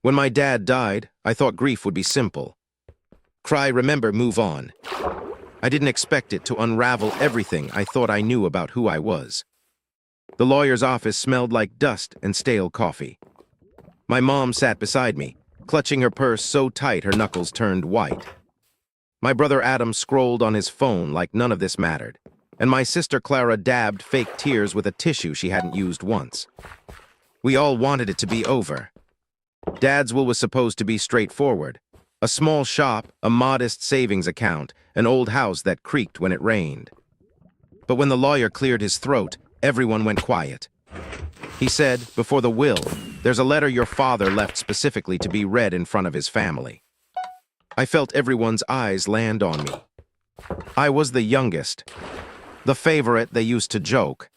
When my dad died, I thought grief would be simple. Cry, remember, move on. I didn't expect it to unravel everything I thought I knew about who I was. The lawyer's office smelled like dust and stale coffee. My mom sat beside me, clutching her purse so tight her knuckles turned white. My brother Adam scrolled on his phone like none of this mattered, and my sister Clara dabbed fake tears with a tissue she hadn't used once. We all wanted it to be over. Dad's will was supposed to be straightforward. A small shop, a modest savings account, an old house that creaked when it rained. But when the lawyer cleared his throat, everyone went quiet. He said, before the will, there's a letter your father left specifically to be read in front of his family. I felt everyone's eyes land on me. I was the youngest, the favorite they used to joke.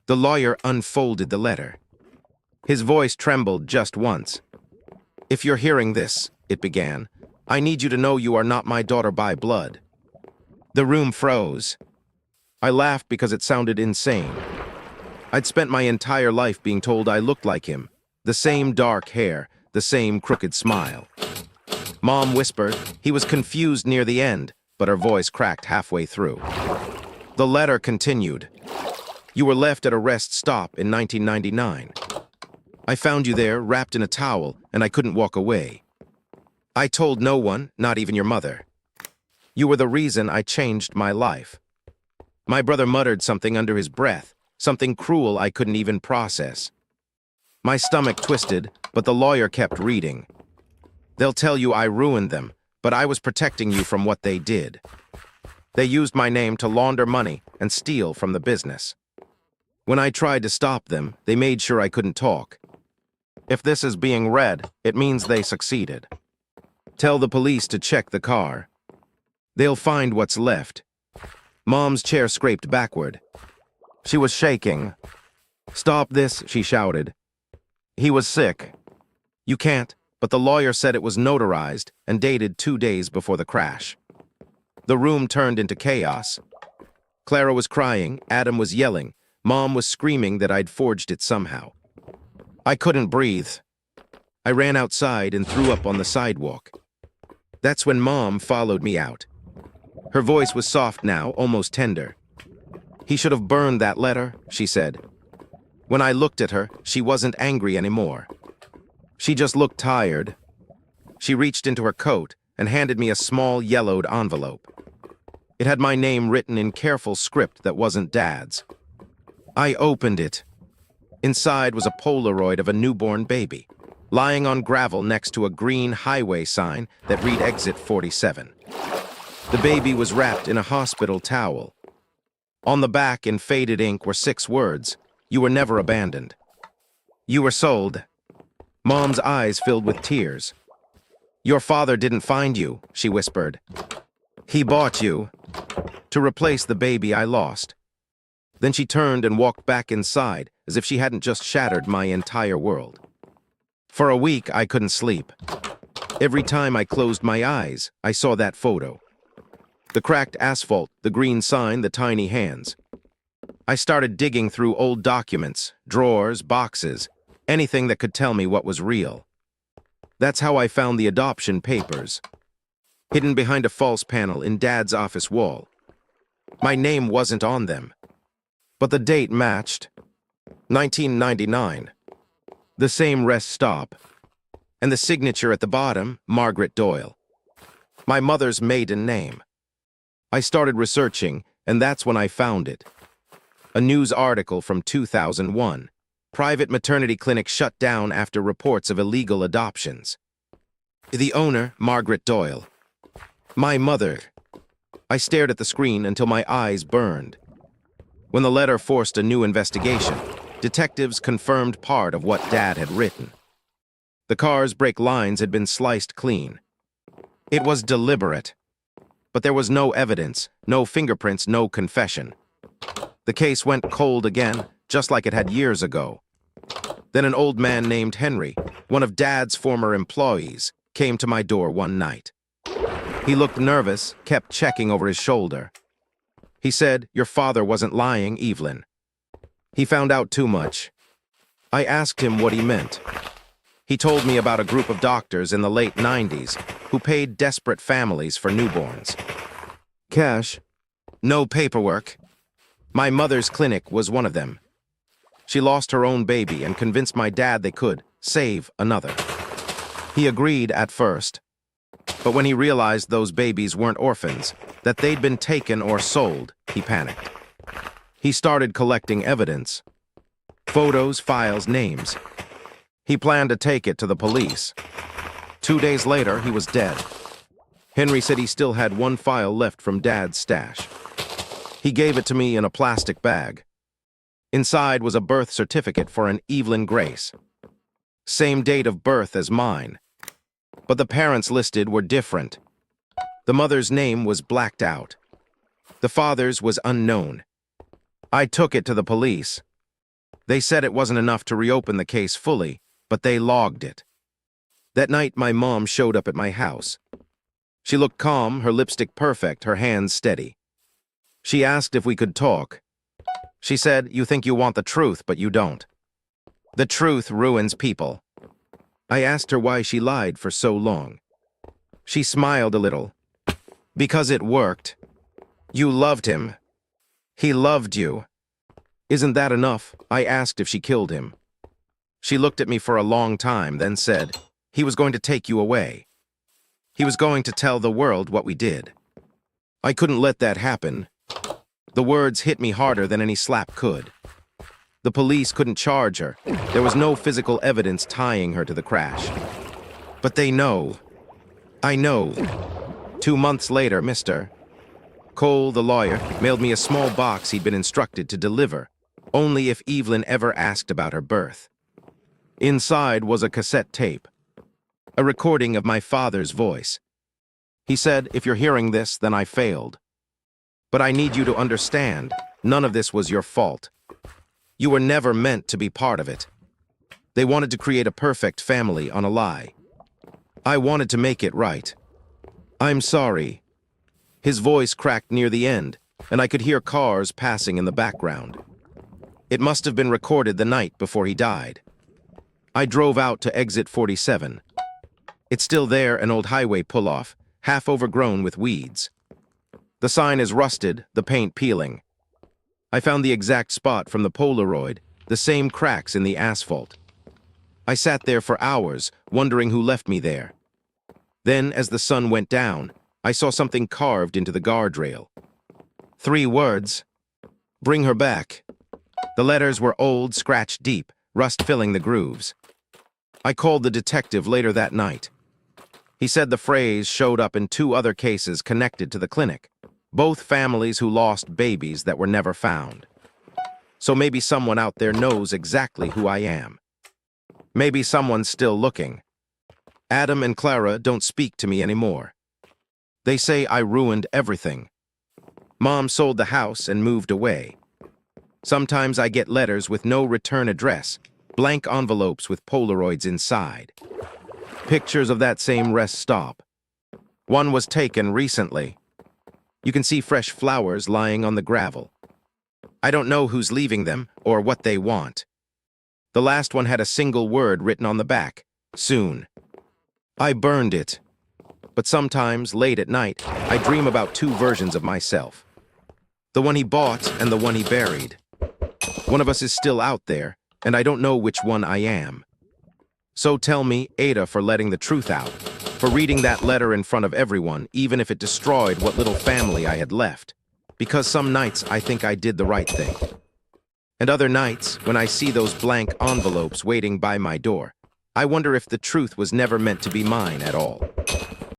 The lawyer unfolded the letter. His voice trembled just once. "If you're hearing this," it began, "I need you to know you are not my daughter by blood." The room froze. I laughed because it sounded insane. I'd spent my entire life being told I looked like him, the same dark hair, the same crooked smile. Mom whispered. He was confused near the end, but her voice cracked halfway through. The letter continued. "You were left at a rest stop in 1999. I found you there, wrapped in a towel, and I couldn't walk away. I told no one, not even your mother. You were the reason I changed my life." My brother muttered something under his breath, something cruel I couldn't even process. My stomach twisted, but the lawyer kept reading. "They'll tell you I ruined them, but I was protecting you from what they did. They used my name to launder money and steal from the business. When I tried to stop them, they made sure I couldn't talk. If this is being read, it means they succeeded. Tell the police to check the car. They'll find what's left." Mom's chair scraped backward. She was shaking. "Stop this," she shouted. "He was sick." "You can't," but the lawyer said it was notarized and dated 2 days before the crash. The room turned into chaos. Clara was crying, Adam was yelling, Mom was screaming that I'd forged it somehow. I couldn't breathe. I ran outside and threw up on the sidewalk. That's when Mom followed me out. Her voice was soft now, almost tender. "He should have burned that letter," she said. When I looked at her, she wasn't angry anymore. She just looked tired. She reached into her coat and handed me a small yellowed envelope. It had my name written in careful script that wasn't Dad's. I opened it. Inside was a Polaroid of a newborn baby, lying on gravel next to a green highway sign that read Exit 47. The baby was wrapped in a hospital towel. On the back in faded ink were 6 words: "You were never abandoned. You were sold." Mom's eyes filled with tears. "Your father didn't find you," she whispered. "He bought you to replace the baby I lost." Then she turned and walked back inside as if she hadn't just shattered my entire world. For a week, I couldn't sleep. Every time I closed my eyes, I saw that photo. The cracked asphalt, the green sign, the tiny hands. I started digging through old documents, drawers, boxes, anything that could tell me what was real. That's how I found the adoption papers, hidden behind a false panel in Dad's office wall. My name wasn't on them, but the date matched. 1999. The same rest stop. And the signature at the bottom, Margaret Doyle. My mother's maiden name. I started researching, and that's when I found it. A news article from 2001. Private maternity clinic shut down after reports of illegal adoptions. The owner, Margaret Doyle. My mother. I stared at the screen until my eyes burned. When the letter forced a new investigation, detectives confirmed part of what Dad had written. The car's brake lines had been sliced clean. It was deliberate. But there was no evidence, no fingerprints, no confession. The case went cold again, just like it had years ago. Then an old man named Henry, one of Dad's former employees, came to my door one night. He looked nervous, kept checking over his shoulder. He said, "Your father wasn't lying, Evelyn. He found out too much." I asked him what he meant. He told me about a group of doctors in the late 90s who paid desperate families for newborns. Cash. No paperwork. My mother's clinic was one of them. She lost her own baby and convinced my dad they could save another. He agreed at first, but when he realized those babies weren't orphans, that they'd been taken or sold, he panicked. He started collecting evidence. Photos, files, names. He planned to take it to the police. 2 days later, he was dead. Henry said he still had one file left from Dad's stash. He gave it to me in a plastic bag. Inside was a birth certificate for an Evelyn Grace. Same date of birth as mine. But the parents listed were different. The mother's name was blacked out. The father's was unknown. I took it to the police. They said it wasn't enough to reopen the case fully, but they logged it. That night, my mom showed up at my house. She looked calm, her lipstick perfect, her hands steady. She asked if we could talk. She said, "You think you want the truth, but you don't. The truth ruins people." I asked her why she lied for so long. She smiled a little. "Because it worked. You loved him. He loved you." "Isn't that enough?" I asked if she killed him. She looked at me for a long time, then said, "He was going to take you away. He was going to tell the world what we did." I couldn't let that happen. The words hit me harder than any slap could. The police couldn't charge her. There was no physical evidence tying her to the crash. But they know. I know. 2 months later, Mr. Cole, the lawyer, mailed me a small box he'd been instructed to deliver, only if Evelyn ever asked about her birth. Inside was a cassette tape, a recording of my father's voice. He said, "If you're hearing this, then I failed. But I need you to understand, none of this was your fault. You were never meant to be part of it. They wanted to create a perfect family on a lie. I wanted to make it right. I'm sorry." His voice cracked near the end, and I could hear cars passing in the background. It must have been recorded the night before he died. I drove out to exit 47. It's still there, an old highway pull-off, half overgrown with weeds. The sign is rusted, the paint peeling. I found the exact spot from the Polaroid, the same cracks in the asphalt. I sat there for hours, wondering who left me there. Then, as the sun went down, I saw something carved into the guardrail. 3 words: "Bring her back." The letters were old, scratched deep, rust filling the grooves. I called the detective later that night. He said the phrase showed up in 2 other cases connected to the clinic, both families who lost babies that were never found. So maybe someone out there knows exactly who I am. Maybe someone's still looking. Adam and Clara don't speak to me anymore. They say I ruined everything. Mom sold the house and moved away. Sometimes I get letters with no return address, blank envelopes with Polaroids inside. Pictures of that same rest stop. One was taken recently. You can see fresh flowers lying on the gravel. I don't know who's leaving them or what they want. The last one had a single word written on the back: soon. I burned it. But sometimes, late at night, I dream about 2 versions of myself. The one he bought and the one he buried. One of us is still out there, and I don't know which one I am. So tell me, Ada, for letting the truth out, for reading that letter in front of everyone, even if it destroyed what little family I had left. Because some nights I think I did the right thing. And other nights, when I see those blank envelopes waiting by my door, I wonder if the truth was never meant to be mine at all.